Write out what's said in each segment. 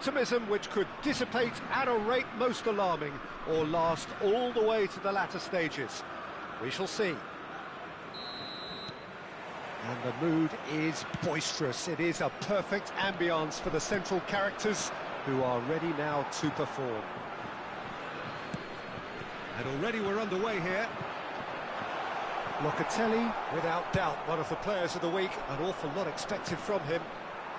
Optimism which could dissipate at a rate most alarming or last all the way to the latter stages. We shall see. And the mood is boisterous. It is a perfect ambience for the central characters who are ready now to perform. And already we're underway here. Locatelli, without doubt, one of the players of the week. An awful lot expected from him.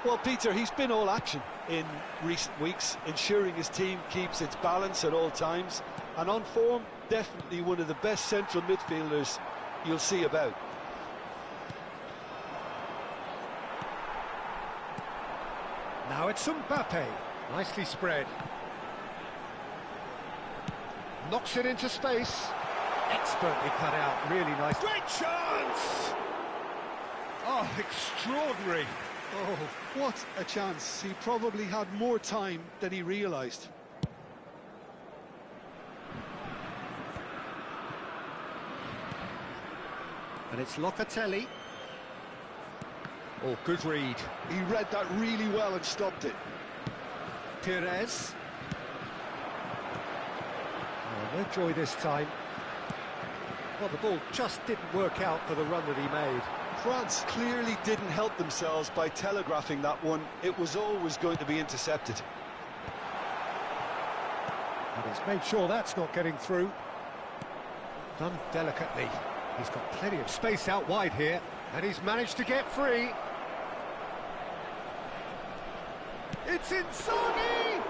Well, Peter, he's been all action in recent weeks, ensuring his team keeps its balance at all times. And on form, definitely one of the best central midfielders you'll see about. Now it's Mbappe, nicely spread. Knocks it into space. Expertly cut out, really nice. Great chance! Oh, extraordinary. Oh, what a chance. He probably had more time than he realised. And it's Locatelli. Oh, good read. He read that really well and stopped it. Perez. Oh, no joy this time. Well, the ball just didn't work out for the run that he made. France clearly didn't help themselves by telegraphing that one. It was always going to be intercepted. And he's made sure that's not getting through. Done delicately. He's got plenty of space out wide here, and he's managed to get free. It's Inzaghi!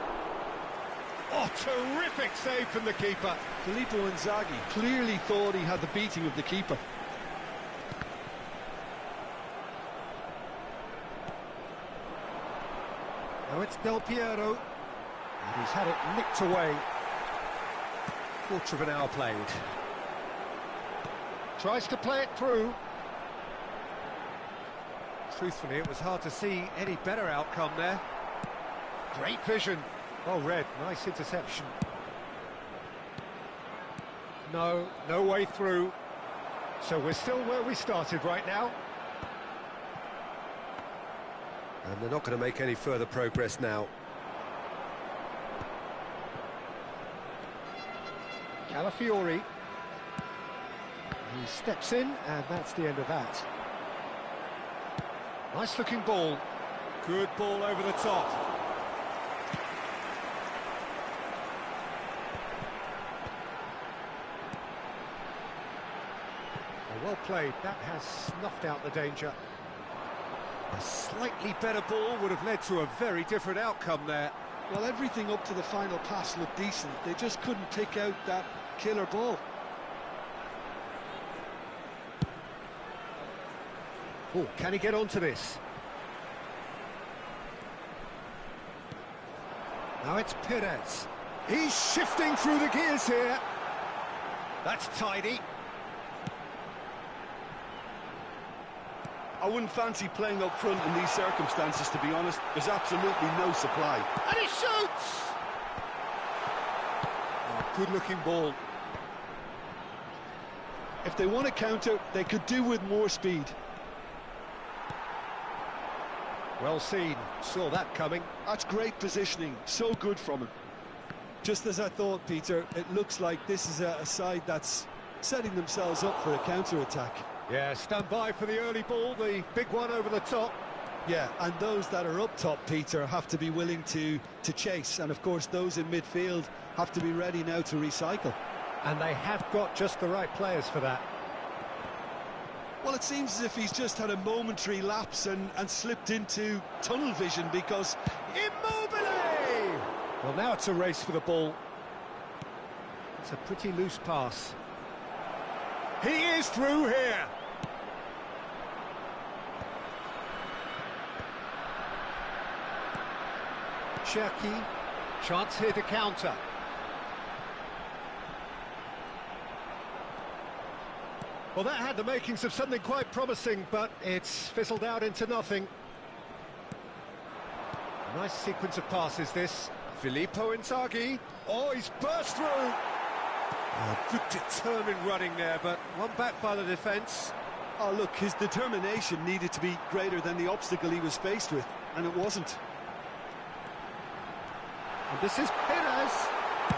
Oh, terrific save from the keeper. Filippo Inzaghi clearly thought he had the beating of the keeper. Now it's Del Piero, and he's had it nicked away. Quarter of an hour played. Tries to play it through. Truthfully, it was hard to see any better outcome there. Great vision. Well read, nice interception. No way through. So we're still where we started right now. And they're not going to make any further progress now. Calafiori. He steps in, and that's the end of that. Nice looking ball. Good ball over the top. Well played. That has snuffed out the danger. A slightly better ball would have led to a very different outcome there. Well, everything up to the final pass looked decent. They just couldn't pick out that killer ball. Oh, can he get onto this? Now it's Perez. He's shifting through the gears here. That's tidy. I wouldn't fancy playing up front in these circumstances, to be honest. There's absolutely no supply. And he shoots! Oh, good-looking ball. If they want to counter, they could do with more speed. Well seen. Saw that coming. That's great positioning. So good from him. Just as I thought, Peter, it looks like this is a side that's setting themselves up for a counter-attack. Yeah, stand by for the early ball, the big one over the top. Yeah, and those that are up top, Peter, have to be willing to chase. And, of course, those in midfield have to be ready now to recycle. And they have got just the right players for that. Well, it seems as if he's just had a momentary lapse and slipped into tunnel vision because... Immobile! Well, now it's a race for the ball. It's a pretty loose pass. He is through here. Cherki, chance here to counter. Well, that had the makings of something quite promising, but it's fizzled out into nothing. Nice sequence of passes, this. Filippo Inzaghi. Oh, he's burst through. Oh, good determined running there, but one back by the defence. Oh, look, his determination needed to be greater than the obstacle he was faced with, and it wasn't. And this is Perez.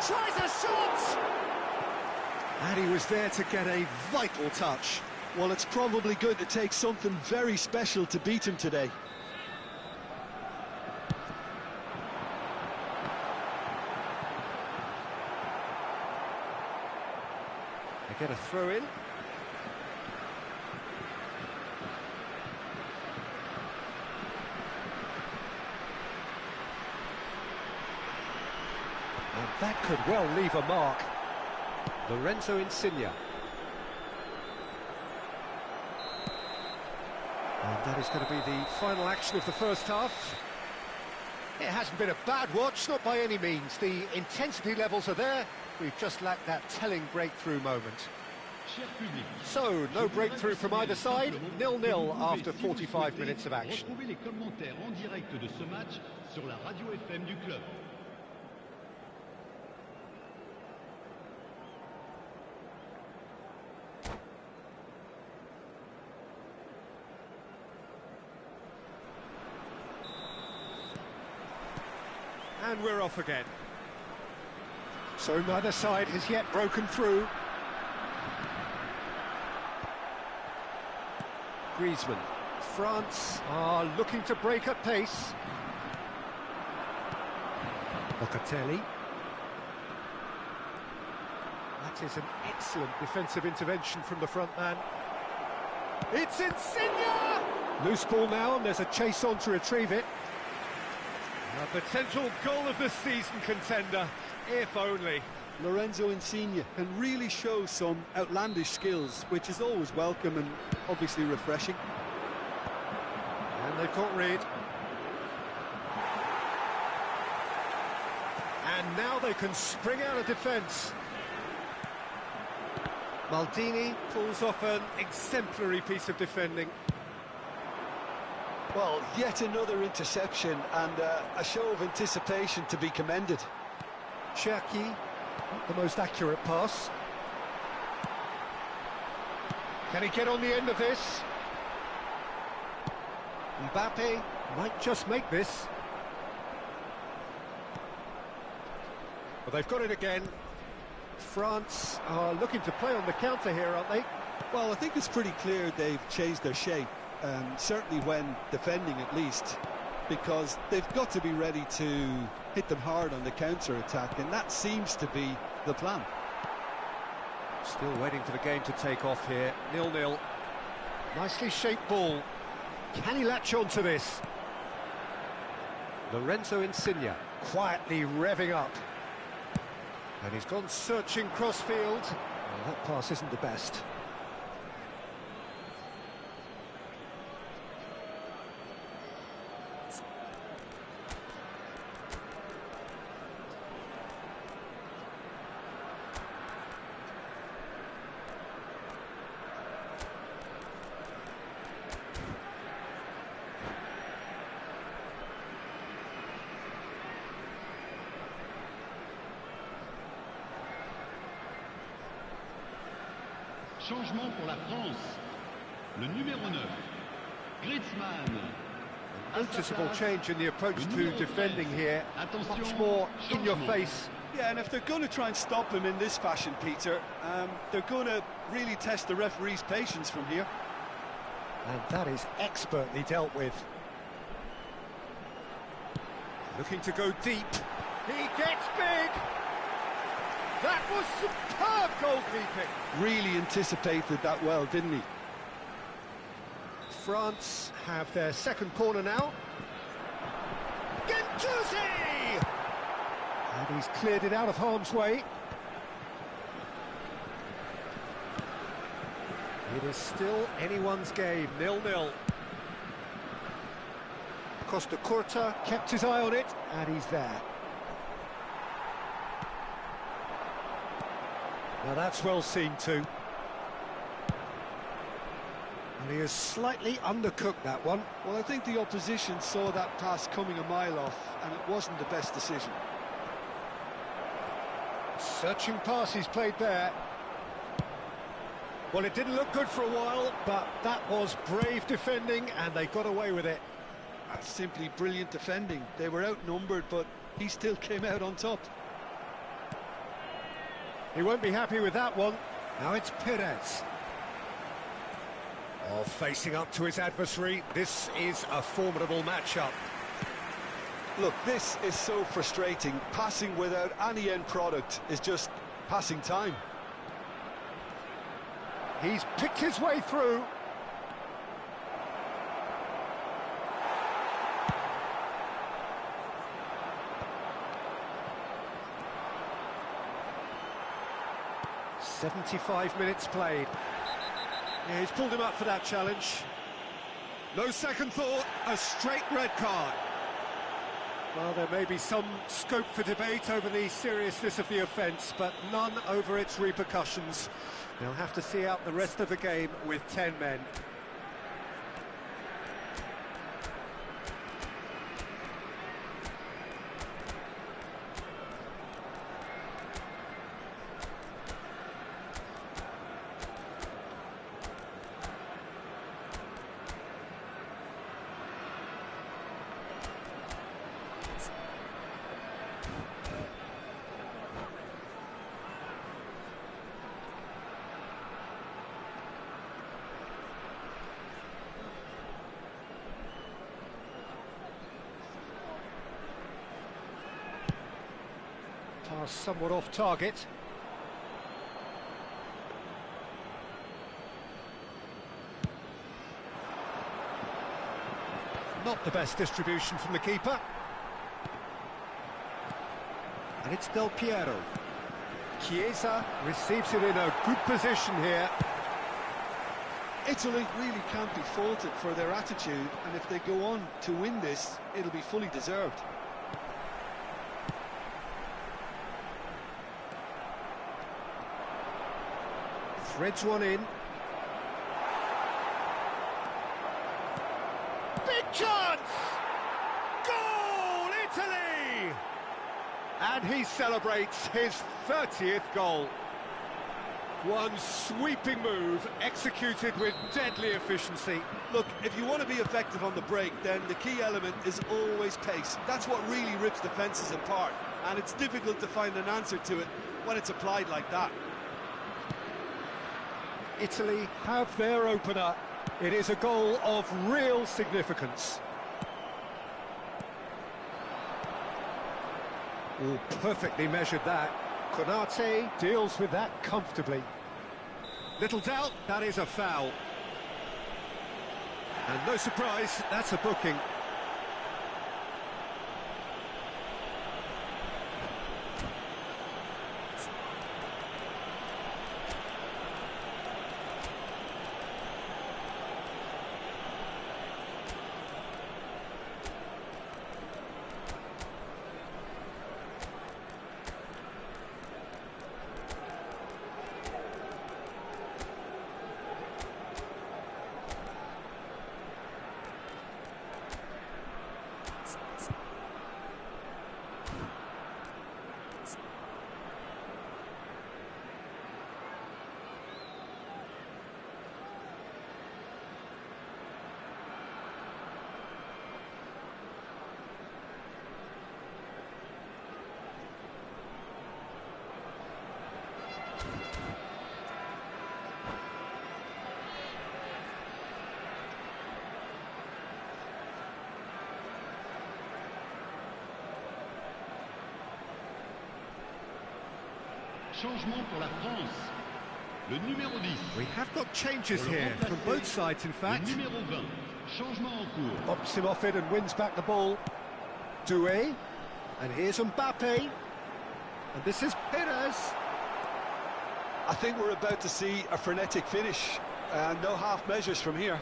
Tries a shot! And he was there to get a vital touch. Well, it's probably going to take something very special to beat him today. They get a throw in. And that could well leave a mark. Lorenzo Insigne. And that is going to be the final action of the first half. It hasn't been a bad watch, not by any means. The intensity levels are there. We've just lacked that telling breakthrough moment. So, no breakthrough from either side. 0-0 after 45 minutes of action. And we're off again. So neither side has yet broken through. Griezmann. France are looking to break at pace. Locatelli. That is an excellent defensive intervention from the front man. It's Insigne! Loose ball now, and there's a chase on to retrieve it. A potential goal of the season contender, if only. Lorenzo Insigne can really show some outlandish skills, which is always welcome and obviously refreshing. And they've caught Reed. And now they can spring out of defence. Maldini pulls off an exemplary piece of defending. Well, yet another interception and a show of anticipation to be commended. Cherki, not the most accurate pass. Can he get on the end of this? Mbappe might just make this. But they've got it again. France are looking to play on the counter here, aren't they? Well, I think it's pretty clear they've changed their shape. Certainly when defending at least, because they've got to be ready to hit them hard on the counter-attack, and that seems to be the plan. Still waiting for the game to take off here, 0-0. Nicely shaped ball. Can he latch on to this? Lorenzo Insigne quietly revving up. And he's gone searching cross-field. Well, that pass isn't the best. Changement pour la France. Le numéro 9, Griezmann. Noticeable change in the approach to defending here. Much more in your face. Yeah, and if they're going to try and stop him in this fashion, Peter, they're going to really test the referee's patience from here. And that is expertly dealt with. Looking to go deep. He gets big! That was superb goalkeeping! Really anticipated that well, didn't he? France have their second corner now. Gendouzi! And he's cleared it out of harm's way. It is still anyone's game, 0-0. Costa Curta kept his eye on it, and he's there. Now that's well seen too. And he has slightly undercooked that one. Well, I think the opposition saw that pass coming a mile off, and it wasn't the best decision. Searching pass he's played there. Well, it didn't look good for a while, but that was brave defending, and they got away with it. That's simply brilliant defending. They were outnumbered, but he still came out on top. He won't be happy with that one. Now it's Perez. Oh, facing up to his adversary. This is a formidable matchup. Look, this is so frustrating. Passing without any end product is just passing time. He's picked his way through. "75 minutes played." Yeah, he's pulled him up for that challenge. No second thought, a straight red card. Well, there may be some scope for debate over the seriousness of the offence, but none over its repercussions. They'll have to see out the rest of the game with 10 men. Pass somewhat off target. Not the best distribution from the keeper. And it's Del Piero. Chiesa receives it in a good position here. Italy really can't be faulted for their attitude, and if they go on to win this, it'll be fully deserved. Threads one in. Big chance! Goal, Italy! And he celebrates his 30th goal. One sweeping move, executed with deadly efficiency. Look, if you want to be effective on the break, then the key element is always pace. That's what really rips defences apart, and it's difficult to find an answer to it when it's applied like that. Italy have their opener. It is a goal of real significance. Oh, perfectly measured that. Konate deals with that comfortably. Little doubt, that is a foul. And no surprise, that's a booking. Changement pour la France. Le numéro 10. We have got changes here from both sides, in fact. Le numéro 20. Changement en cours. Bops him off it and wins back the ball. Doué. And here's Mbappe. And this is Perez. I think we're about to see a frenetic finish. No half measures from here.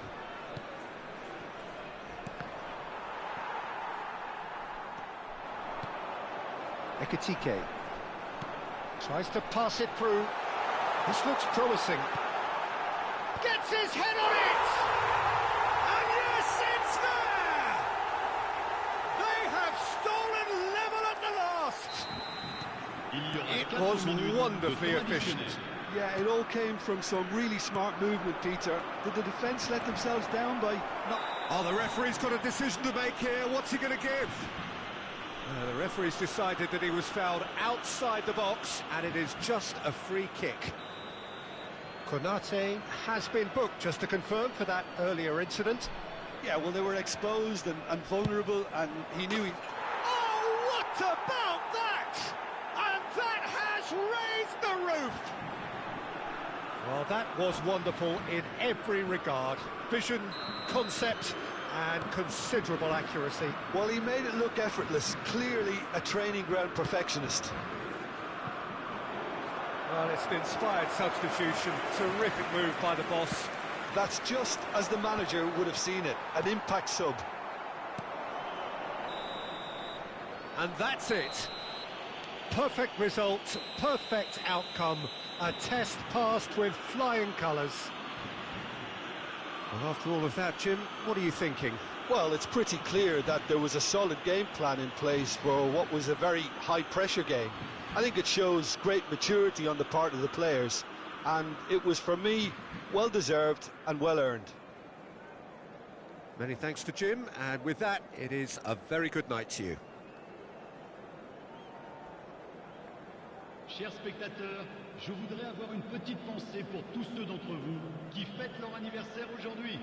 Ekitike. Tries to pass it through. This looks promising. Gets his head on it! And yes, it's there! They have stolen level at the last! It was wonderfully efficient. Yeah, it all came from some really smart movement, Peter. Did the defence let themselves down by not... Oh, the referee's got a decision to make here. What's he going to give? The referee's decided that he was fouled outside the box, and it is just a free kick. Konate has been booked, just to confirm, for that earlier incident. Yeah, well, they were exposed and vulnerable, and he knew he... Oh, what about that? And that has raised the roof! Well, that was wonderful in every regard. Vision, concept, and considerable accuracy. Well, he made it look effortless. Clearly a training ground perfectionist. Well, it's an inspired substitution. Terrific move by the boss. That's just as the manager would have seen it. An impact sub. And that's it. Perfect result, perfect outcome. A test passed with flying colours. Well, after all of that, Jim, what are you thinking? Well, it's pretty clear that there was a solid game plan in place for what was a very high-pressure game. I think it shows great maturity on the part of the players, and it was, for me, well-deserved and well-earned. Many thanks to Jim, and with that, it is a very good night to you. Chers spectateurs, je voudrais avoir une petite pensée pour tous ceux d'entre vous qui fêtent leur anniversaire aujourd'hui.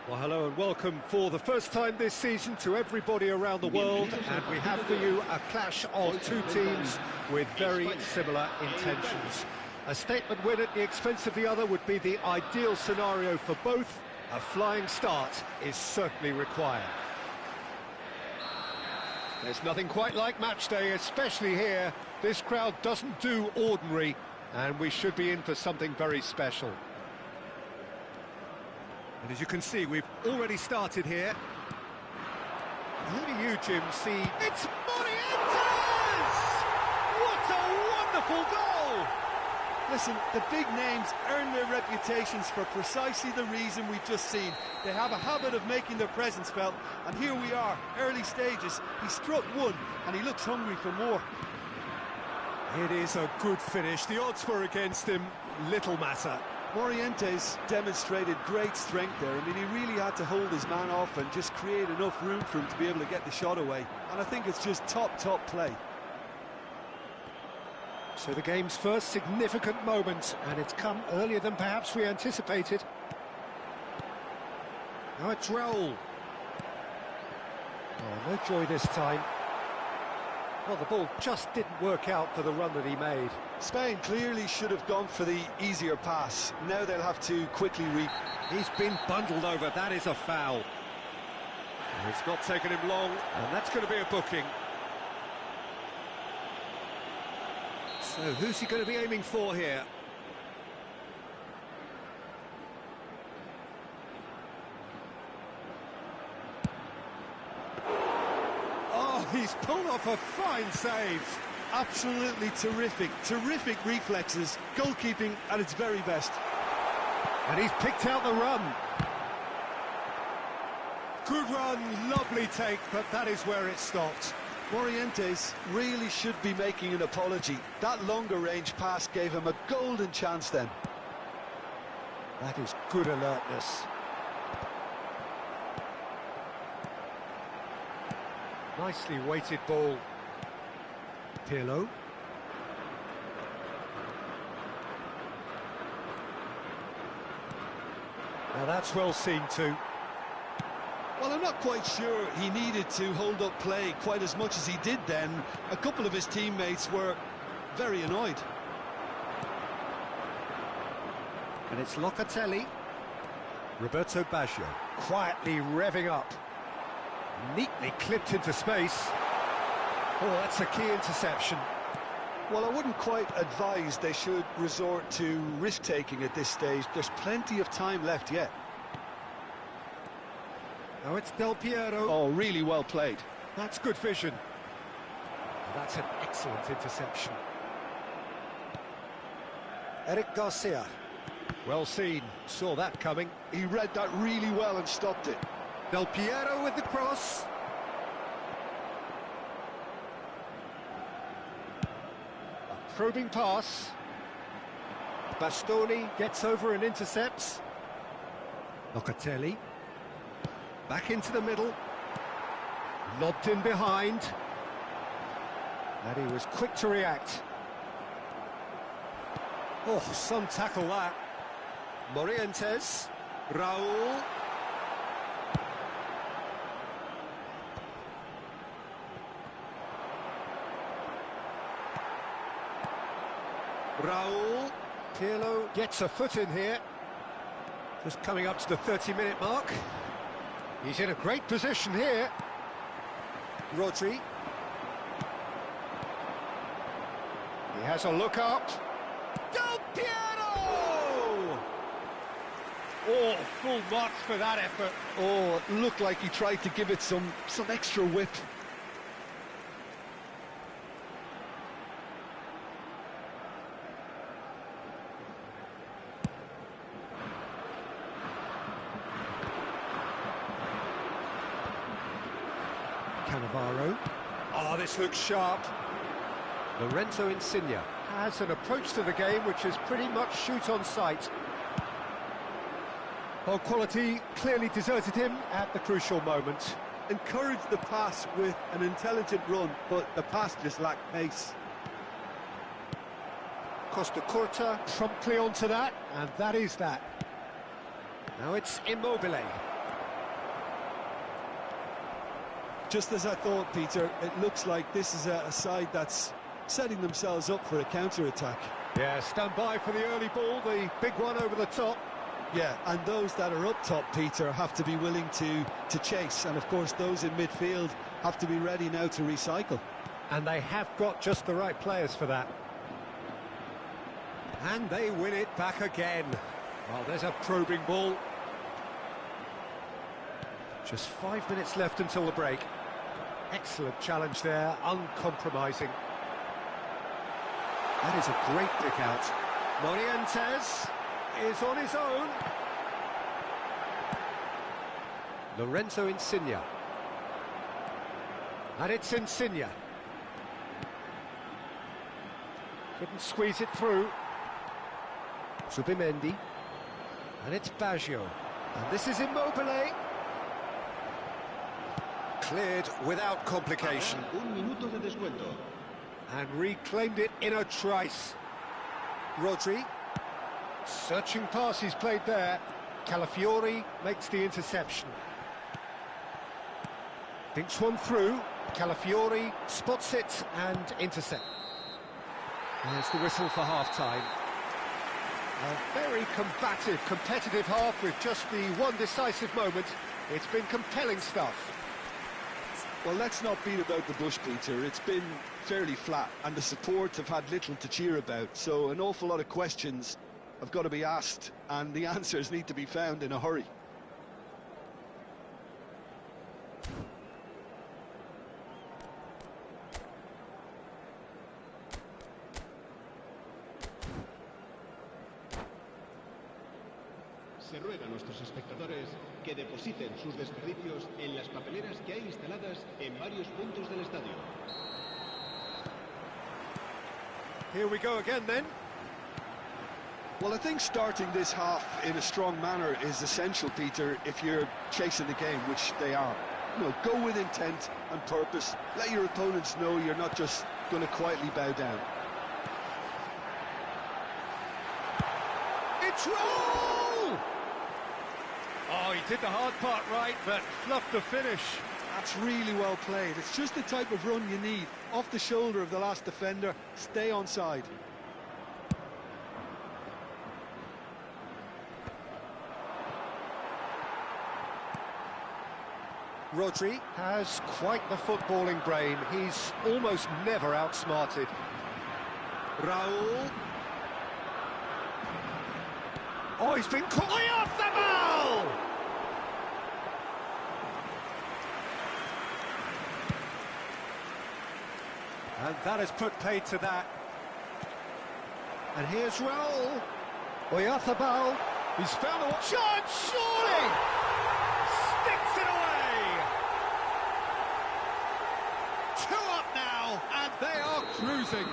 Well, hello and welcome for the first time this season to everybody around the world, and we have for you a clash of two teams with very similar intentions. A statement win at the expense of the other would be the ideal scenario for both. A flying start is certainly required. There's nothing quite like match day, especially here. This crowd doesn't do ordinary, and we should be in for something very special. And as you can see, we've already started here. Who do you, Jim, see? It's Morientes! What a wonderful goal! Listen, the big names earn their reputations for precisely the reason we've just seen. They have a habit of making their presence felt, and here we are, early stages. He struck one, and he looks hungry for more. It is a good finish. The odds were against him, little matter. Morientes demonstrated great strength there. I mean, he really had to hold his man off and just create enough room for him to be able to get the shot away. And I think it's just top play. So the game's first significant moment, and it's come earlier than perhaps we anticipated. Now it's Raul. Oh, no joy this time. Well, the ball just didn't work out for the run that he made. Spain clearly should have gone for the easier pass. Now they'll have to quickly He's been bundled over, that is a foul. It's not taken him long, and that's going to be a booking. So who's he going to be aiming for here? Oh, he's pulled off a fine save. Absolutely terrific reflexes, goalkeeping at its very best. And he's picked out the run. Good run, lovely take, but that is where it stopped. Morientes really should be making an apology. That longer range pass gave him a golden chance then. That is good alertness. Nicely weighted ball. Pirlo. Now that's well seen too. Well, I'm not quite sure he needed to hold up play quite as much as he did then. A couple of his teammates were very annoyed. And it's Locatelli. Roberto Baggio quietly revving up. Neatly clipped into space. Oh, that's a key interception. Well, I wouldn't quite advise they should resort to risk-taking at this stage. There's plenty of time left yet. Now it's Del Piero. Oh, really well played. That's good vision. That's an excellent interception. Eric Garcia. Well seen. Saw that coming. He read that really well and stopped it. Del Piero with the cross. A probing pass. Bastoni gets over and intercepts. Locatelli. Back into the middle. Lobbed in behind. And he was quick to react. Oh, some tackle that. Morientes. Raul. Raul. Pirlo gets a foot in here. Just coming up to the 30-minute mark. He's in a great position here. Rodri. He has a look up. Del Piero! Oh, full marks for that effort. Oh, it looked like he tried to give it some extra whip. Cannavaro. Oh, this looks sharp. Lorenzo Insigne has an approach to the game which is pretty much shoot on sight. Well, quality clearly deserted him at the crucial moment. Encouraged the pass with an intelligent run, but the pass just lacked pace. Costa Curta promptly onto that, and that is that. Now it's Immobile. Just as I thought, Peter, it looks like this is a side that's setting themselves up for a counter-attack. Yeah, stand by for the early ball, the big one over the top. Yeah, and those that are up top, Peter, have to be willing to chase. And, of course, those in midfield have to be ready now to recycle. And they have got just the right players for that. And they win it back again. Well, there's a probing ball. Just 5 minutes left until the break. Excellent challenge there, uncompromising. That is a great pick out. Morientes is on his own. Lorenzo Insigne. And it's Insigne. Couldn't squeeze it through. Zubimendi. And it's Baggio. And this is Immobile. Cleared without complication. and reclaimed it in a trice. Rodri, searching pass he's played there. Calafiori makes the interception. Thinks one through. Calafiori spots it and intercepts. There's the whistle for half-time. A very combative, competitive half with just the one decisive moment. It's been compelling stuff. Well, let's not beat about the bush, Peter. It's been fairly flat, and the support have had little to cheer about. So an awful lot of questions have got to be asked, and the answers need to be found in a hurry. Se ruega a nuestros espectadores que depositen sus desperdicios en las papeleras que hay instaladas en varios puntos del estadio. Here we go again then. Well, I think starting this half in a strong manner is essential, Peter, if you're chasing the game, which they are. You know, go with intent and purpose. Let your opponents know you're not just going to quietly bow down. It's roll! Oh, he did the hard part right, but fluffed the finish. That's really well played. It's just the type of run you need. Off the shoulder of the last defender, stay onside. Rodri has quite the footballing brain. He's almost never outsmarted. Raul. Oh, he's been caught off the ball! And that has put paid to that. And here's Raul. Oyarzábal. He's found a chance, surely! Sticks it away! 2 up now, and they are cruising.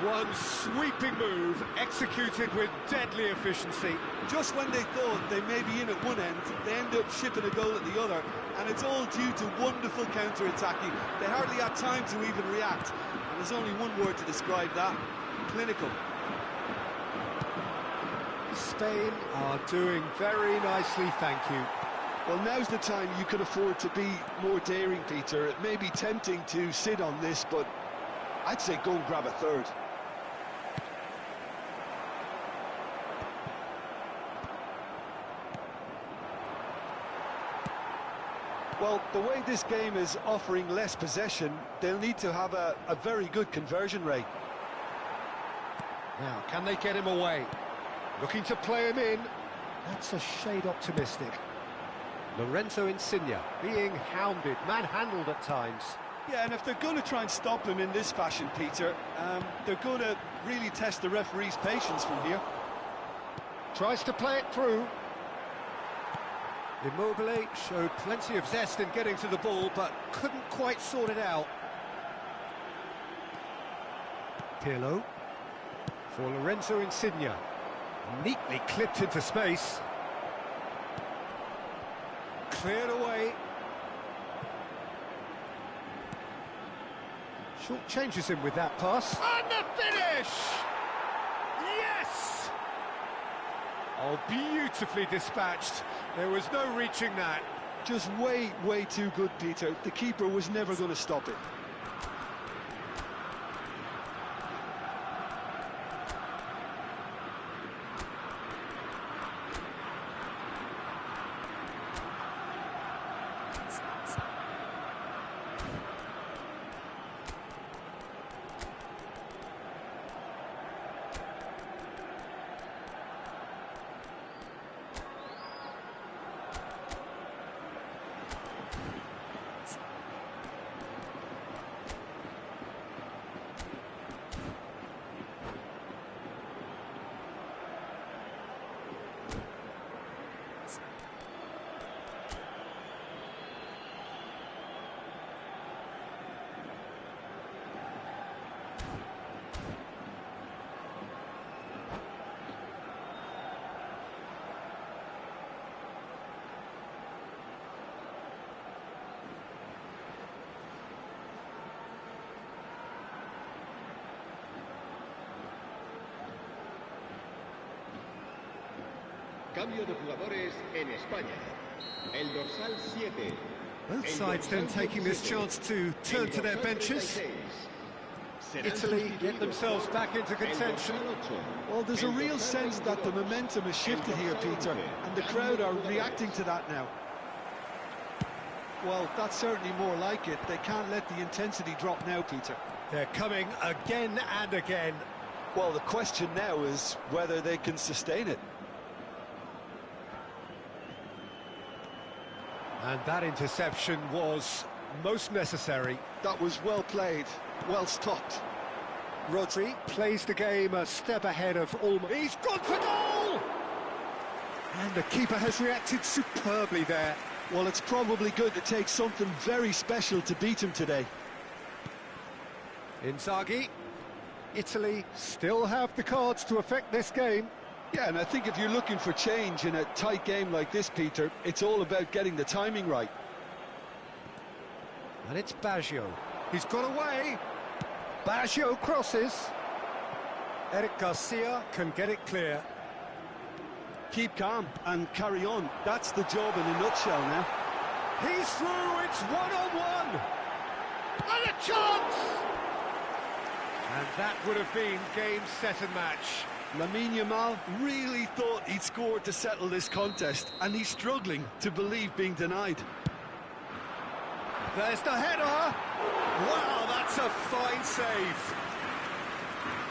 One sweeping move, executed with deadly efficiency. Just when they thought they may be in at one end, they end up shipping a goal at the other, and it's all due to wonderful counter-attacking. They hardly had time to even react, and there's only one word to describe that: clinical. Spain are doing very nicely, thank you. Well, now's the time you can afford to be more daring, Peter. It may be tempting to sit on this, but I'd say go and grab a third. Well, the way this game is offering less possession, they'll need to have a very good conversion rate. Now, can they get him away? Looking to play him in. That's a shade optimistic. Lorenzo Insigne being hounded, manhandled at times. Yeah, and if they're going to try and stop him in this fashion, Peter, they're going to really test the referee's patience from here. Tries to play it through. Immobile showed plenty of zest in getting to the ball, but couldn't quite sort it out. Pirlo for Lorenzo Insigne. Neatly clipped into space. Cleared away. Short changes him with that pass. And the finish! Yes! Oh, beautifully dispatched. There was no reaching that. Just way, way too good, Peter. The keeper was never going to stop it. Cambio de jugadores en España. El dorsal 7. Both sides then taking this chance to turn to their benches. Italy get themselves back into contention. Well, there's a real sense that the momentum has shifted here, Peter, and the crowd are reacting to that now. Well, that's certainly more like it. They can't let the intensity drop now, Peter. They're coming again and again. Well, the question now is whether they can sustain it. And that interception was most necessary. That was well played, well stopped. Rodri plays the game a step ahead of Ulmer. He's gone for goal! And the keeper has reacted superbly there. Well, it's probably going to take something very special to beat him today. Inzaghi. Italy still have the cards to affect this game. Yeah, and I think if you're looking for change in a tight game like this, Peter, it's all about getting the timing right. And it's Baggio. He's got away. Baggio crosses. Eric Garcia can get it clear. Keep calm and carry on. That's the job in a nutshell now. He's through, it's one-on-one. And a chance! And that would have been game, set and match. Lamine Yamal really thought he'd scored to settle this contest, and he's struggling to believe being denied. There's the header! Wow, that's a fine save.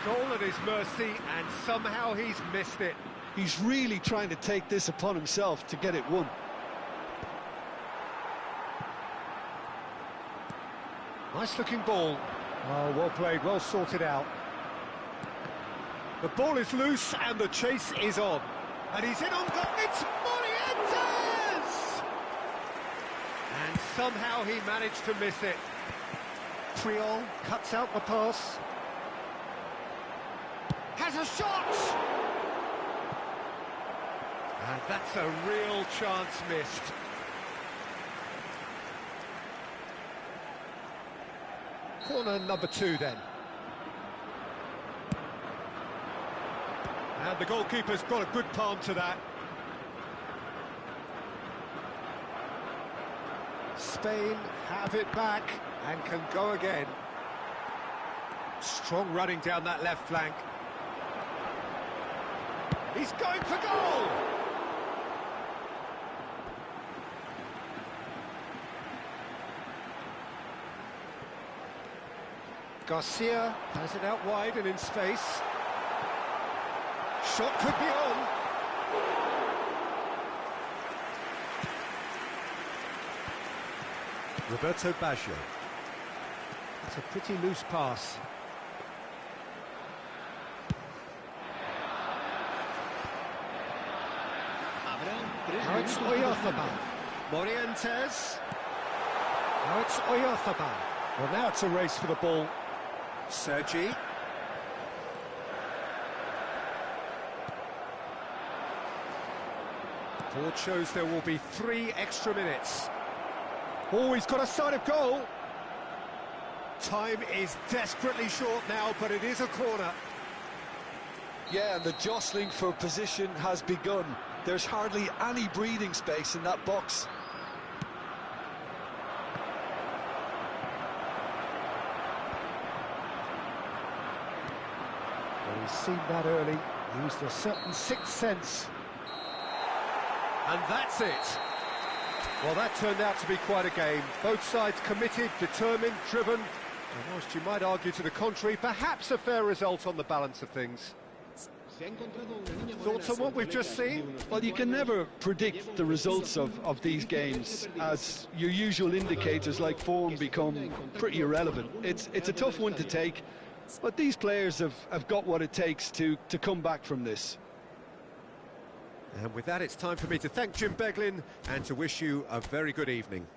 Goal at his mercy, and somehow he's missed it. He's really trying to take this upon himself to get it won. Nice looking ball. Oh, well played, well sorted out. The ball is loose and the chase is on. And he's in on goal. It's Morientes! And somehow he managed to miss it. Triol cuts out the pass. Has a shot! And that's a real chance missed. Corner number 2 then. And the goalkeeper's got a good palm to that. Spain have it back and can go again. Strong running down that left flank. He's going for goal! Garcia has it out wide and in space. Shot could be on. Roberto Baggio. That's a pretty loose pass. Now it's Oyarzabal. Morientes. Now it's Oyarzabal. Well, now it's a race for the ball. Sergi. Board shows there will be 3 extra minutes. Oh, he's got a sight of goal. Time is desperately short now, but it is a corner. Yeah, and the jostling for position has begun. There's hardly any breathing space in that box. Well, he's seen that early, used a certain sixth sense. And that's it. Well, that turned out to be quite a game. Both sides committed, determined, driven. And whilst you might argue to the contrary, perhaps a fair result on the balance of things. Thoughts on what we've just seen? Well, you can never predict the results of these games, as your usual indicators like form become pretty irrelevant. It's a tough one to take, but these players have got what it takes to come back from this. And with that, it's time for me to thank Jim Beglin and to wish you a very good evening.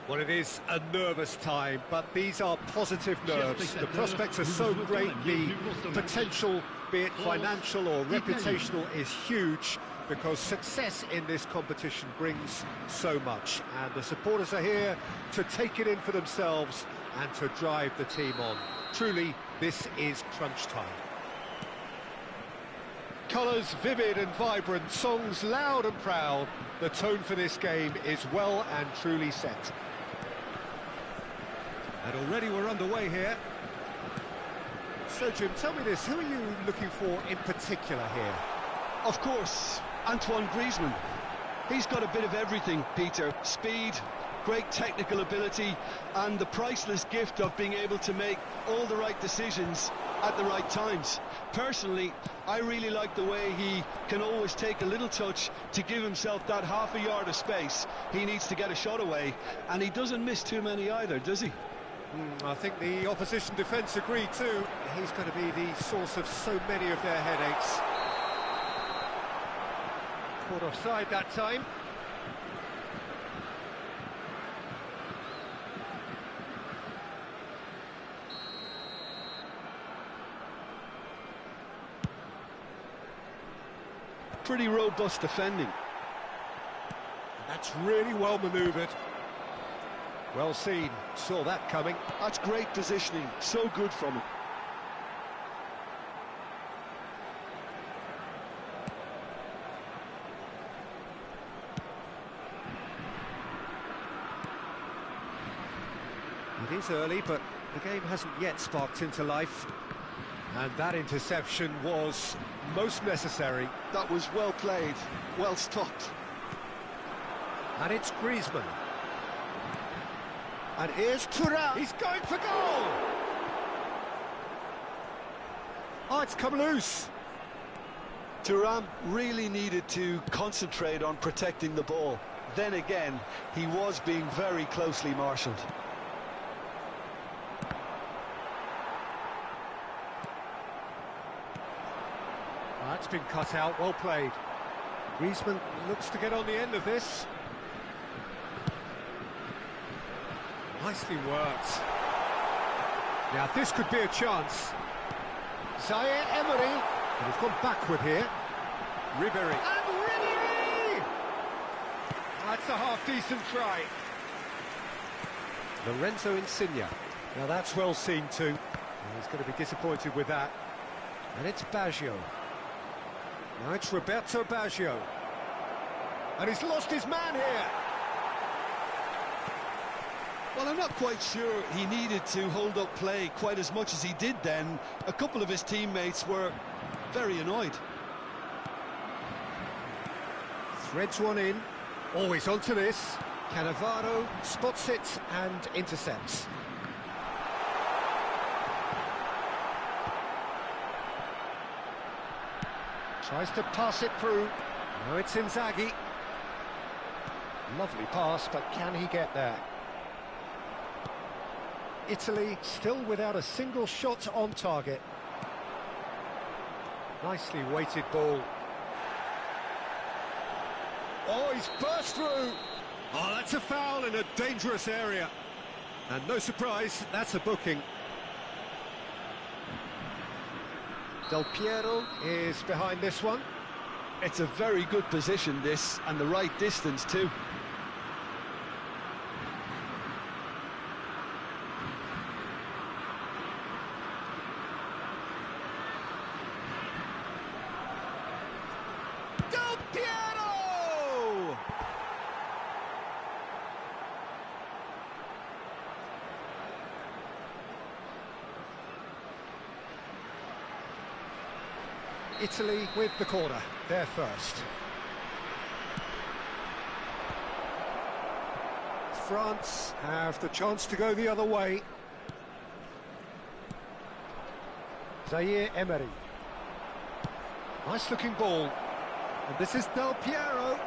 Well, it is a nervous time, but these are positive nerves. The prospects are so great, the potential, be it financial or reputational, is huge, because success in this competition brings so much. And the supporters are here to take it in for themselves and to drive the team on. Truly, this is crunch time. Colours vivid and vibrant, songs loud and proud. The tone for this game is well and truly set. And already we're underway here. So, Jim, tell me this, who are you looking for in particular here? Of course, Antoine Griezmann. He's got a bit of everything, Peter. Speed, great technical ability, and the priceless gift of being able to make all the right decisions at the right times. Personally, I really like the way he can always take a little touch to give himself that half a yard of space. He needs to get a shot away, and he doesn't miss too many either, does he? I think the opposition defence agree too. He's going to be the source of so many of their headaches. Caught offside that time. Pretty robust defending. That's really well manoeuvred. Well seen, saw that coming. That's great positioning, so good from him. It is early, but the game hasn't yet sparked into life. And that interception was most necessary. That was well played, well stopped. And it's Griezmann. And here's Thuram. He's going for goal! Oh, it's come loose. Thuram really needed to concentrate on protecting the ball. Then again, he was being very closely marshalled. That's been cut out, well played. Griezmann looks to get on the end of this. Nicely worked. Now this could be a chance. Zaire Emery, and he's gone backward here. Ribéry. And Ribéry! That's a half-decent try. Lorenzo Insigne. Now that's well seen too. And he's going to be disappointed with that. And it's Baggio. Now it's Roberto Baggio. And he's lost his man here. Well, I'm not quite sure he needed to hold up play quite as much as he did then. A couple of his teammates were very annoyed. Threads one in. Always onto this. Cannavaro spots it and intercepts. Tries to pass it through. Now it's Inzaghi. Lovely pass, but can he get there? Italy still without a single shot on target. Nicely weighted ball. Oh, he's burst through. Oh, that's a foul in a dangerous area. And no surprise, that's a booking. Del Piero is behind this one. It's a very good position, this, and the right distance too. Del Piero! Italy with the corner, they're first. France have the chance to go the other way. Zaire Emery. Nice looking ball. And this is Del Piero.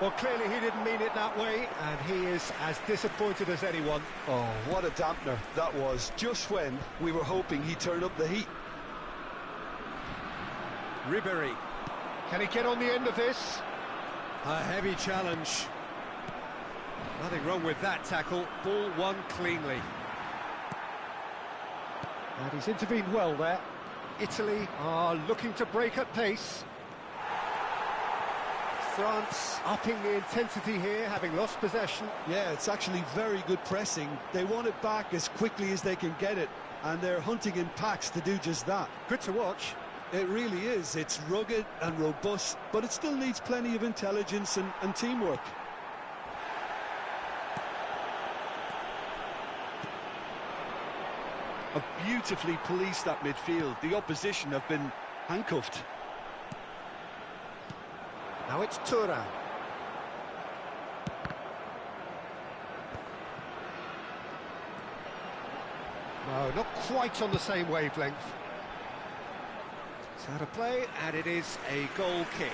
Well, clearly he didn't mean it that way, and he is as disappointed as anyone. Oh, what a dampener that was, just when we were hoping he'd turn up the heat. Ribéry. Can he get on the end of this? A heavy challenge. Nothing wrong with that tackle. Ball won cleanly. And he's intervened well there. Italy are looking to break at pace. France upping the intensity here, having lost possession. Yeah, it's actually very good pressing. They want it back as quickly as they can get it, and they're hunting in packs to do just that. Good to watch. It really is. It's rugged and robust, but it still needs plenty of intelligence and teamwork. Have beautifully policed that midfield. The opposition have been handcuffed. Now it's Thuram. No, not quite on the same wavelength. It's out of play, and it is a goal kick.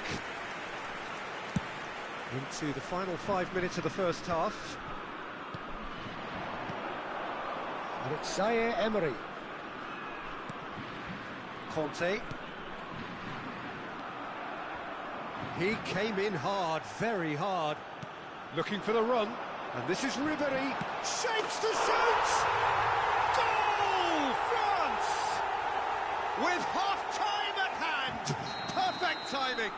Into the final 5 minutes of the first half. And it's Zaire Emery. Conte. He came in hard, very hard. Looking for the run. And this is Ribéry. Shapes to shoot! Goal! France! With half-time at hand. Perfect timing.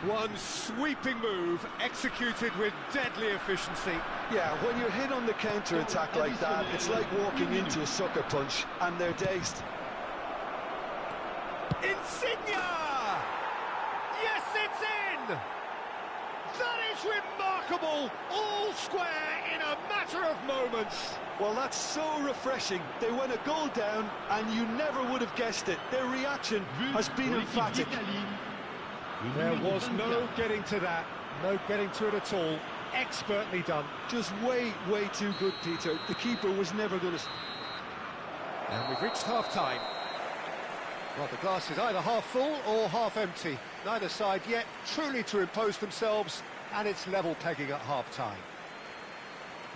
One sweeping move, executed with deadly efficiency. Yeah, when you're hit on the counter-attack like that, it's like walking into a sucker punch, and they're dazed. Insigne! Yes, it's in! That is remarkable! All square in a matter of moments. Well, that's so refreshing. They went a goal down, and you never would have guessed it. Their reaction has been emphatic. There was no getting to that, no getting to it at all. Expertly done. Just way, way too good, Peter. The keeper was never going to... And we've reached half-time. Well, the glass is either half full or half empty. Neither side yet truly to impose themselves, and it's level pegging at half-time.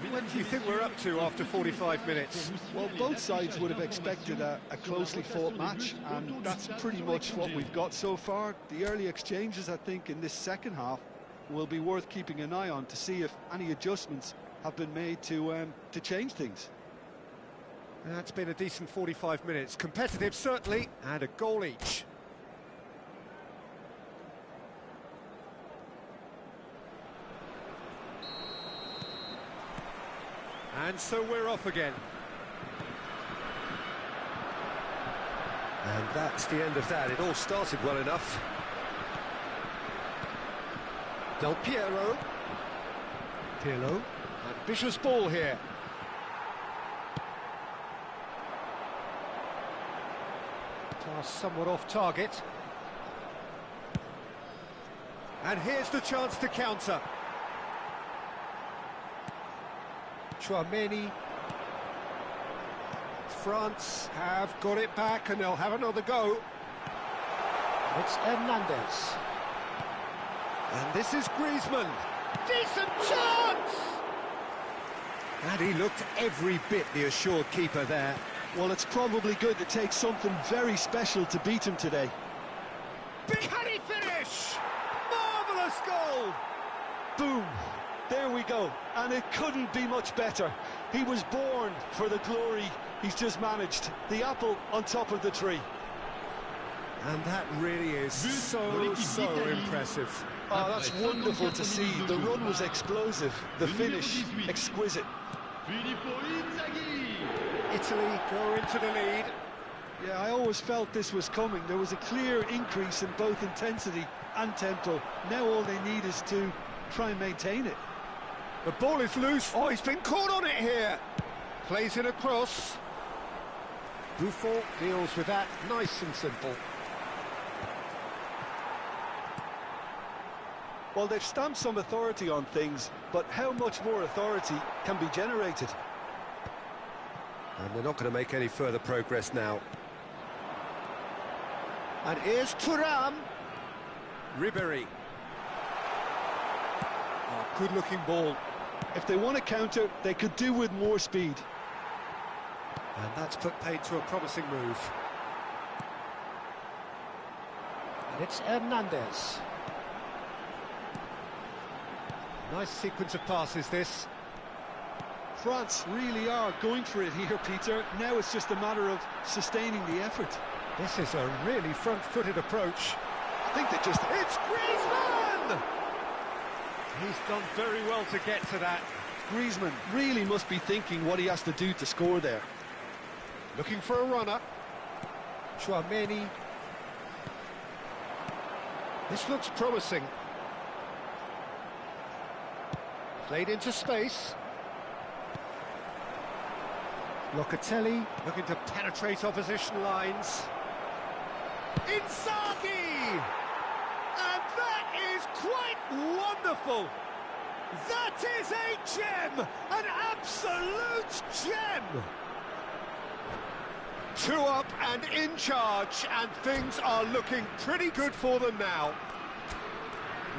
What do you think we're up to after 45 minutes? Well, both sides would have expected a closely fought match, and that's pretty much what we've got so far. The early exchanges, I think, in this second half will be worth keeping an eye on to see if any adjustments have been made to change things. That's been a decent 45 minutes. Competitive, certainly, and a goal each. And so we're off again. And that's the end of that. It all started well enough. Del Piero. Pirlo. Ambitious ball here. Pass somewhat off target. And here's the chance to counter. Chouameni. France have got it back and they'll have another go. It's Hernandez. And this is Griezmann. Decent chance! And he looked every bit the assured keeper there. Well, it's probably going to take something very special to beat him today. Can he finish? Marvellous goal! Boom! There we go, and it couldn't be much better. He was born for the glory he's just managed. The apple on top of the tree. And that really is so impressive. Oh, that's wonderful to see. The run was explosive, the finish exquisite. Italy go into the lead. Yeah, I always felt this was coming. There was a clear increase in both intensity and tempo. Now all they need is to try and maintain it. The ball is loose. Oh, he's been caught on it here. Plays it across. Buffon deals with that nice and simple. Well, they've stamped some authority on things, but how much more authority can be generated? And they're not going to make any further progress now. And here's Thuram. Ribéry. Oh, good-looking ball. If they want to counter, they could do with more speed. And that's put paid to a promising move. And it's Hernandez. Nice sequence of passes, this. France really are going for it here, Peter. Now it's just a matter of sustaining the effort. This is a really front-footed approach. I think they just... It's Griezmann! He's done very well to get to that. Griezmann really must be thinking what he has to do to score there. Looking for a runner. Chouameni. This looks promising. Played into space. Locatelli looking to penetrate opposition lines. Inzaghi! And that is quite wonderful! That is a gem! An absolute gem! 2 up and in charge, and things are looking pretty good for them now.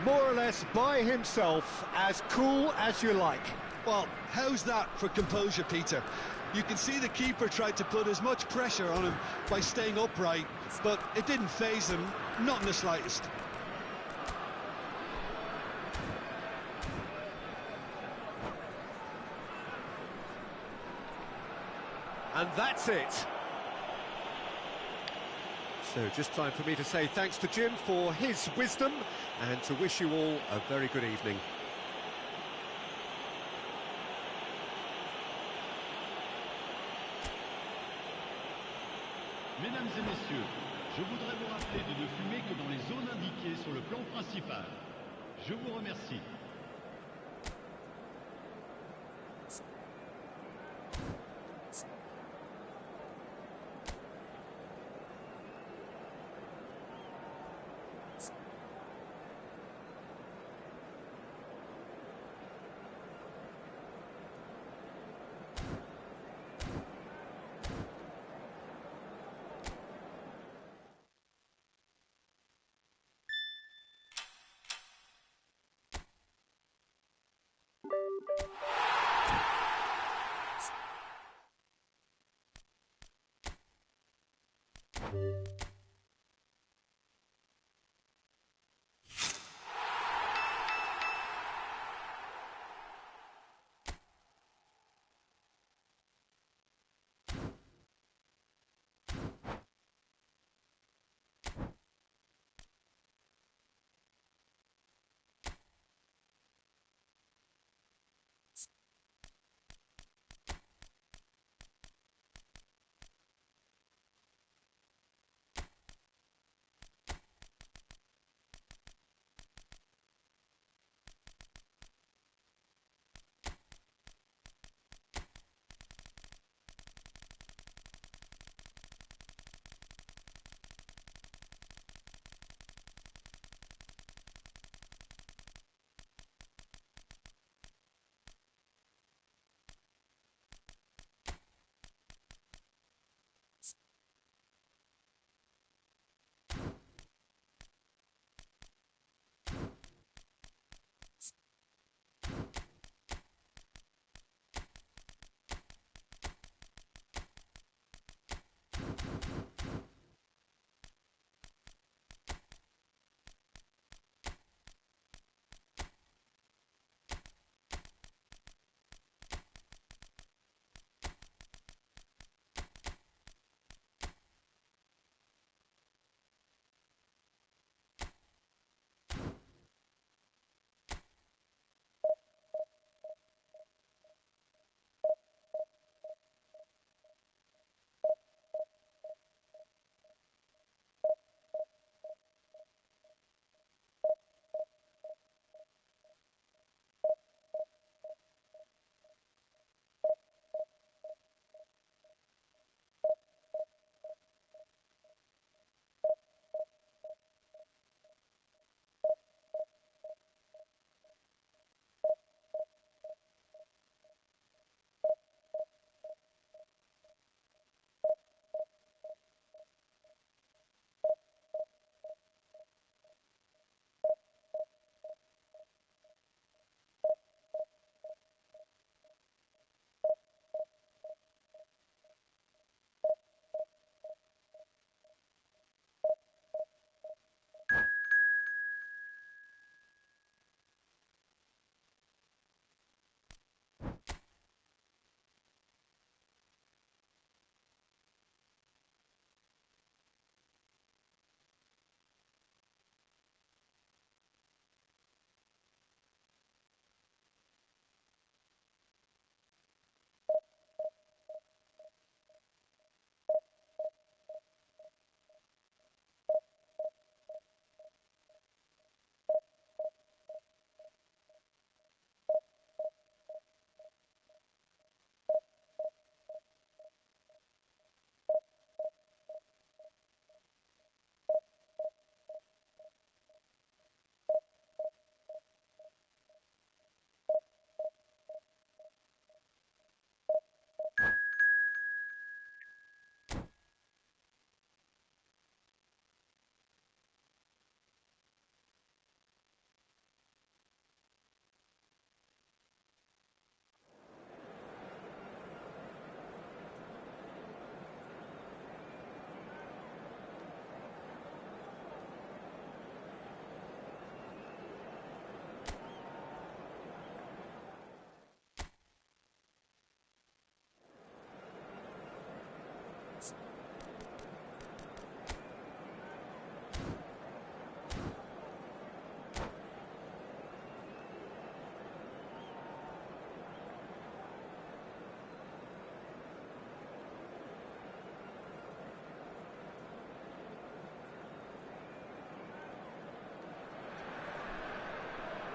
More or less by himself, as cool as you like. Well, how's that for composure, Peter? You can see the keeper tried to put as much pressure on him by staying upright, but it didn't faze him, not in the slightest. And that's it. So just time for me to say thanks to Jim for his wisdom and to wish you all a very good evening. Mesdames et messieurs, je voudrais vous rappeler de ne fumer que dans les zones indiquées sur le plan principal. Je vous remercie.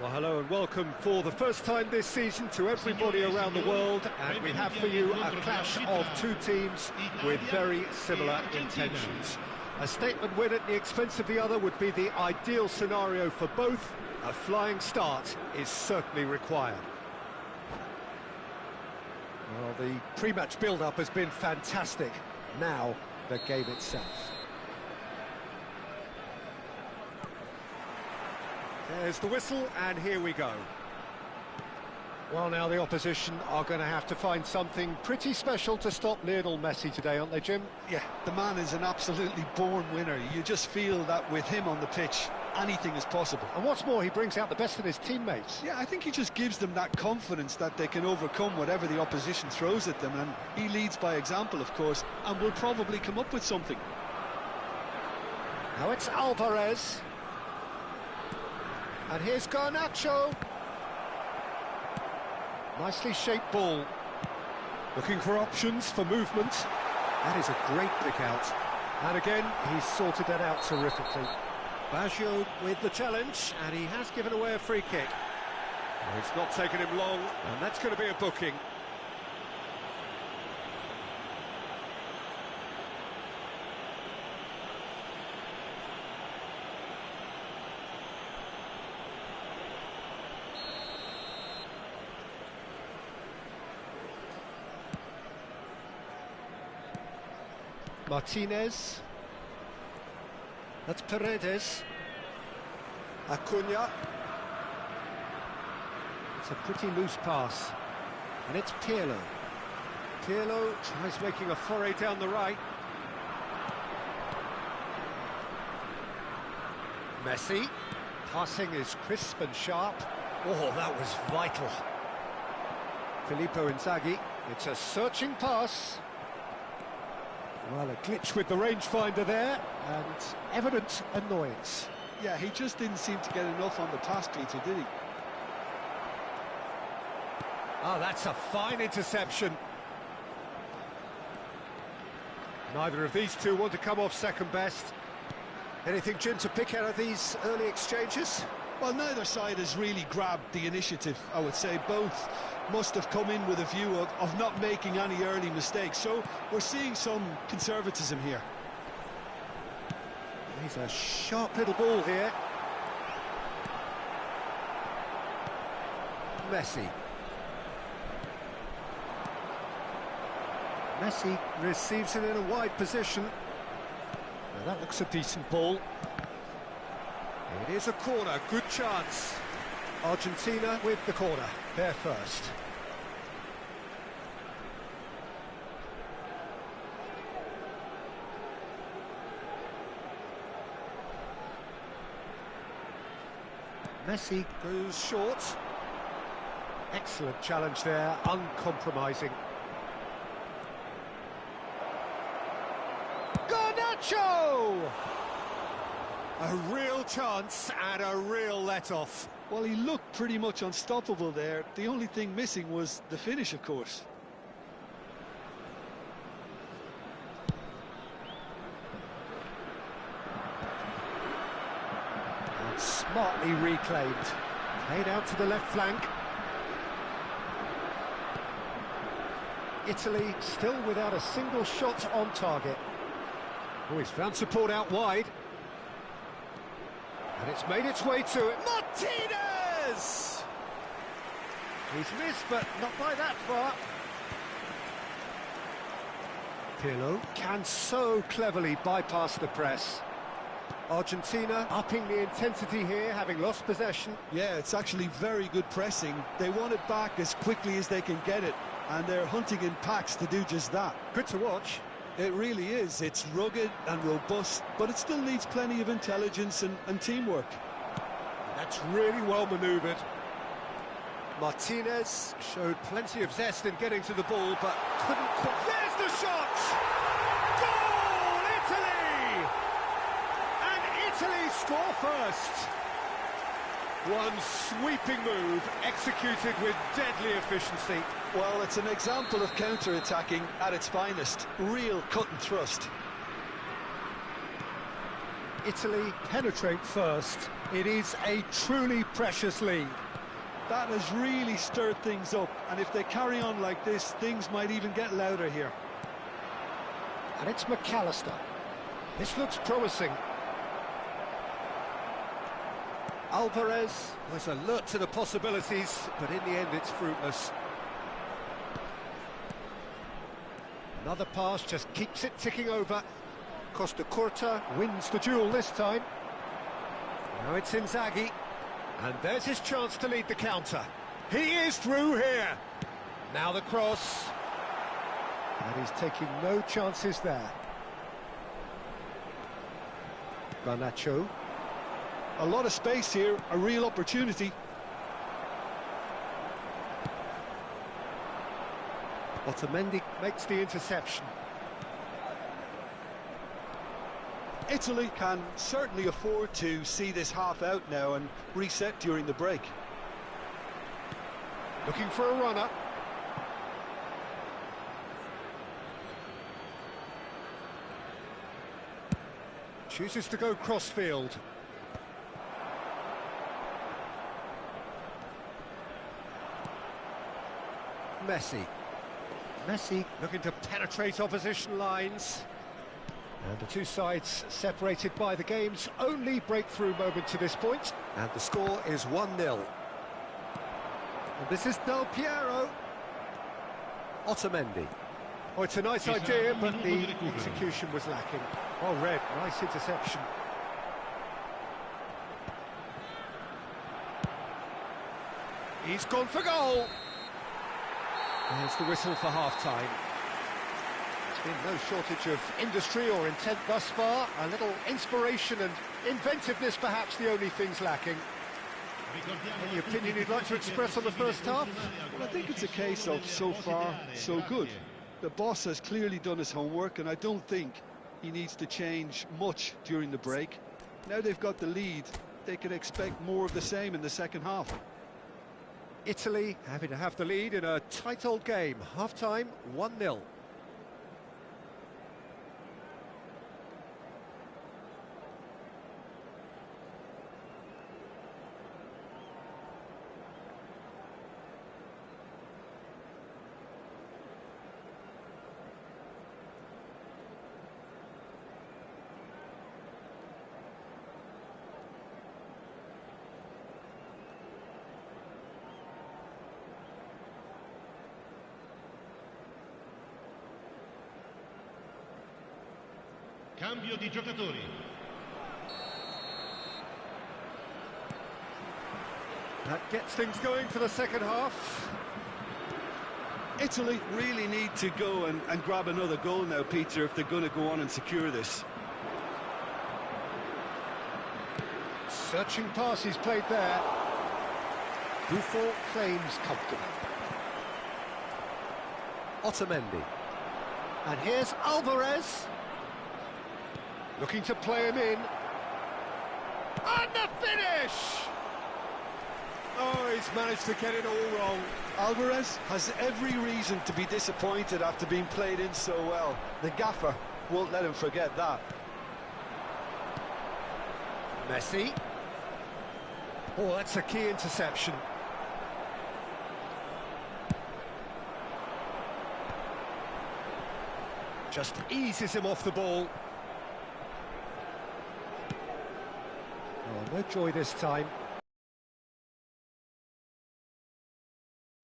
Well, hello and welcome for the first time this season to everybody around the world, and we have for you a clash of two teams with very similar intentions. A statement win at the expense of the other would be the ideal scenario for both. A flying start is certainly required. Well, the pre-match build-up has been fantastic. Now, the game itself. There's the whistle, and here we go. Well, now the opposition are going to have to find something pretty special to stop Lionel Messi today, aren't they, Jim? Yeah, the man is an absolutely born winner. You just feel that with him on the pitch, anything is possible. And what's more, he brings out the best in his teammates. Yeah, I think he just gives them that confidence that they can overcome whatever the opposition throws at them, and he leads by example, of course, and will probably come up with something. Now it's Alvarez. And here's Garnacho. Nicely shaped ball. Looking for options for movement. That is a great pick out. And again, he's sorted that out terrifically. Baggio with the challenge, and he has given away a free kick. Well, it's not taken him long, and that's going to be a booking. Martinez. That's Paredes. Acuna. It's a pretty loose pass. And it's Pirlo. Pirlo tries making a foray down the right. Messi. Passing is crisp and sharp. Oh, that was vital. Filippo Inzaghi. It's a searching pass. Well, a glitch with the rangefinder there, and evident annoyance. Yeah, he just didn't seem to get enough on the pass, Peter, did he? Oh, that's a fine interception. Neither of these two want to come off second best. Anything, Jim, to pick out of these early exchanges? Well, neither side has really grabbed the initiative, I would say. Both must have come in with a view of not making any early mistakes, so we're seeing some conservatism here. He's a sharp little ball here. Messi. Messi receives it in a wide position. Now that looks a decent ball. It is a corner, good chance. Argentina with the corner, they're first. Messi goes short. Excellent challenge there, uncompromising. Garnacho! A real chance and a real let-off. Well, he looked pretty much unstoppable there. The only thing missing was the finish, of course. And smartly reclaimed. Played out to the left flank. Italy still without a single shot on target. Oh, he's found support out wide. And it's made its way to it. Martinez! He's missed, but not by that far. Pirlo can so cleverly bypass the press. Argentina upping the intensity here, having lost possession. Yeah, it's actually very good pressing. They want it back as quickly as they can get it, and they're hunting in packs to do just that. Good to watch. It really is. It's rugged and robust, but it still needs plenty of intelligence and teamwork. That's really well manoeuvred. Martinez showed plenty of zest in getting to the ball, but couldn't quite... There's the shot! Goal, Italy! And Italy score first. One sweeping move, executed with deadly efficiency. Well, it's an example of counter-attacking at its finest. Real cut and thrust. Italy penetrate first. It is a truly precious lead. That has really stirred things up, and if they carry on like this, things might even get louder here. And it's McAllister. This looks promising. Alvarez was alert to the possibilities, but in the end it's fruitless. Another pass just keeps it ticking over. Costa Curta wins the duel this time. Now it's Inzaghi. And there's his chance to lead the counter. He is through here. Now the cross. And he's taking no chances there. Garnacho. A lot of space here, a real opportunity. Otamendi makes the interception. Italy can certainly afford to see this half out now and reset during the break. Looking for a runner. Chooses to go cross-field. Messi looking to penetrate opposition lines. And the two sides separated by the game's only breakthrough moment to this point. And the score is 1-0. And this is Del Piero. Otamendi. Oh, it's a nice idea, but the execution was lacking. Oh, Red, nice interception. He's gone for goal. There's the whistle for half-time. There's been no shortage of industry or intent thus far. A little inspiration and inventiveness, perhaps the only things lacking. Any opinion you'd like to express on the first half? Well, I think it's a case of so far, so good. The boss has clearly done his homework, and I don't think he needs to change much during the break. Now they've got the lead, they can expect more of the same in the second half. Italy having to have the lead in a tight old game. Half-time, 1-0. Cambio di giocatori. That gets things going for the second half. Italy really need to go and grab another goal now, Peter, if they're going to go on and secure this. Searching pass he's played there. Buffon claims comfortable. Otamendi. And here's Alvarez. Looking to play him in. And the finish! Oh, he's managed to get it all wrong. Alvarez has every reason to be disappointed after being played in so well. The gaffer won't let him forget that. Messi. Oh, that's a key interception. Just eases him off the ball. Oh, no joy this time.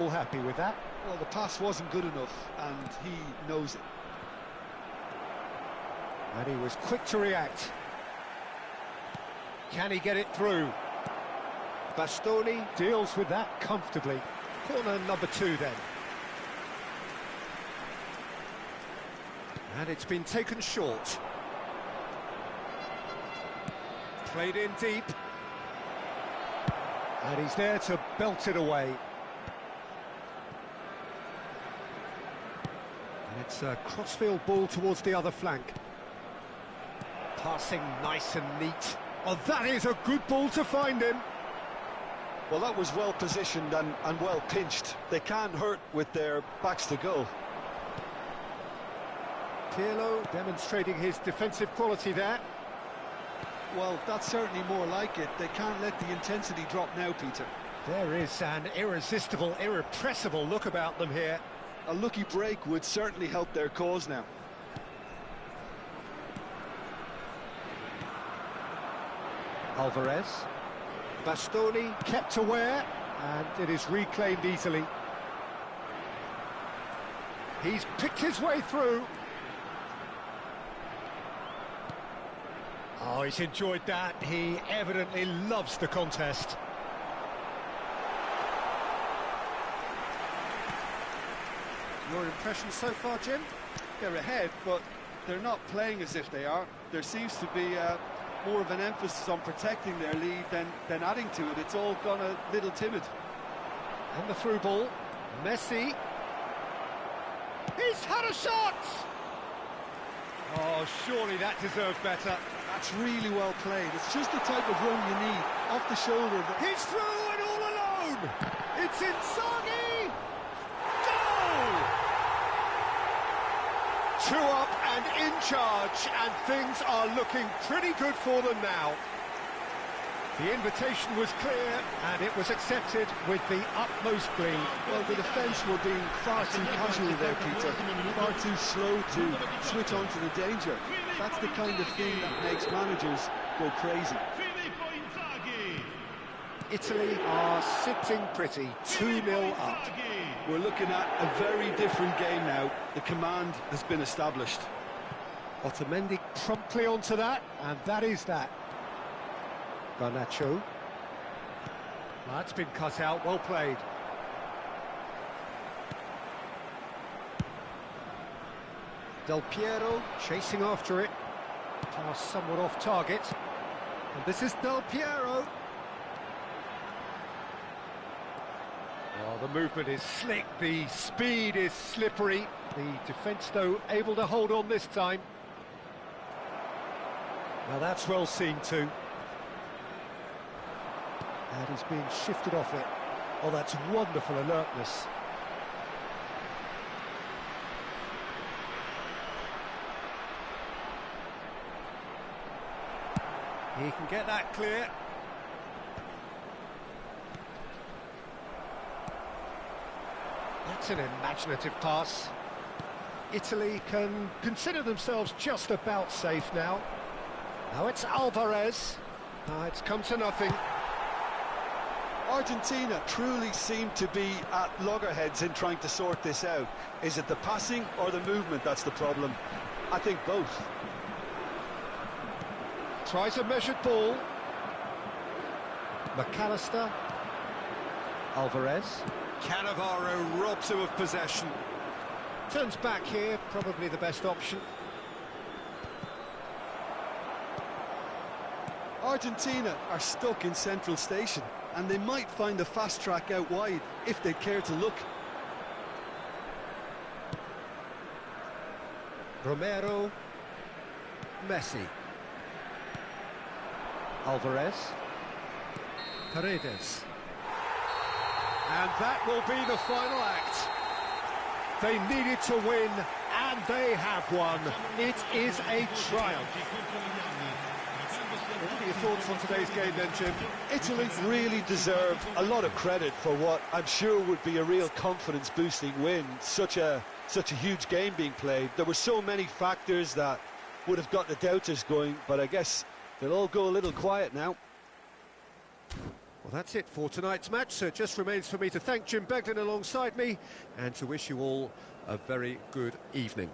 All happy with that. Well, the pass wasn't good enough, and he knows it. And he was quick to react. Can he get it through? Bastoni deals with that comfortably. Corner number 2 then. And it's been taken short. Played in deep. And he's there to belt it away. And it's a crossfield ball towards the other flank. Passing nice and neat. Oh, that is a good ball to find him. Well, that was well positioned and well pinched. They can't hurt with their backs to goal. Pirlo demonstrating his defensive quality there. Well, that's certainly more like it. They can't let the intensity drop now, Peter. There is an irresistible, irrepressible look about them here. A lucky break would certainly help their cause now. Alvarez. Bastoni kept aware, and it is reclaimed easily. He's picked his way through. Oh, he's enjoyed that. He evidently loves the contest. Your impressions so far, Jim? They're ahead, but they're not playing as if they are. There seems to be more of an emphasis on protecting their lead than adding to it. It's all gone a little timid. And the through ball. Messi. He's had a shot! Oh, surely that deserved better. That's really well played. It's just the type of run you need. Off the shoulder. He's through and all alone! It's Inzaghi! Goal! 2 up and in charge, and things are looking pretty good for them now. The invitation was clear, and it was accepted with the utmost glee. Well, the defence were being far too casual there, Peter. Far too slow to switch on to the danger. That's the kind of thing that makes managers go crazy. Italy are sitting pretty, 2-0 up. We're looking at a very different game now. The command has been established. Otamendi promptly onto that, and that is that. Garnacho. That's been cut out, well played. Del Piero chasing after it. Pass somewhat off target. And this is Del Piero. Oh, the movement is slick, the speed is slippery. The defence, though, able to hold on this time. Now that's well seen too. And he's being shifted off it. Oh, that's wonderful alertness. He can get that clear. That's an imaginative pass. Italy can consider themselves just about safe now. Now it's Alvarez. It's come to nothing. Argentina truly seem to be at loggerheads in trying to sort this out. Is it the passing or the movement that's the problem? I think both. Tries a measured ball. McAllister. Alvarez. Cannavaro robs him of possession. Turns back here, probably the best option. Argentina are stuck in central station, and they might find a fast track out wide if they care to look. Romero. Messi. Alvarez. Paredes. And that will be the final act. They needed to win, and they have won. It is a triumph. What are your thoughts on today's game then, Jim? Italy really deserve a lot of credit for what I'm sure would be a real confidence-boosting win. Such a huge game being played. There were so many factors that would have got the doubters going, but I guess they'll all go a little quiet now. Well, that's it for tonight's match, so it just remains for me to thank Jim Beglin alongside me and to wish you all a very good evening.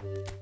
you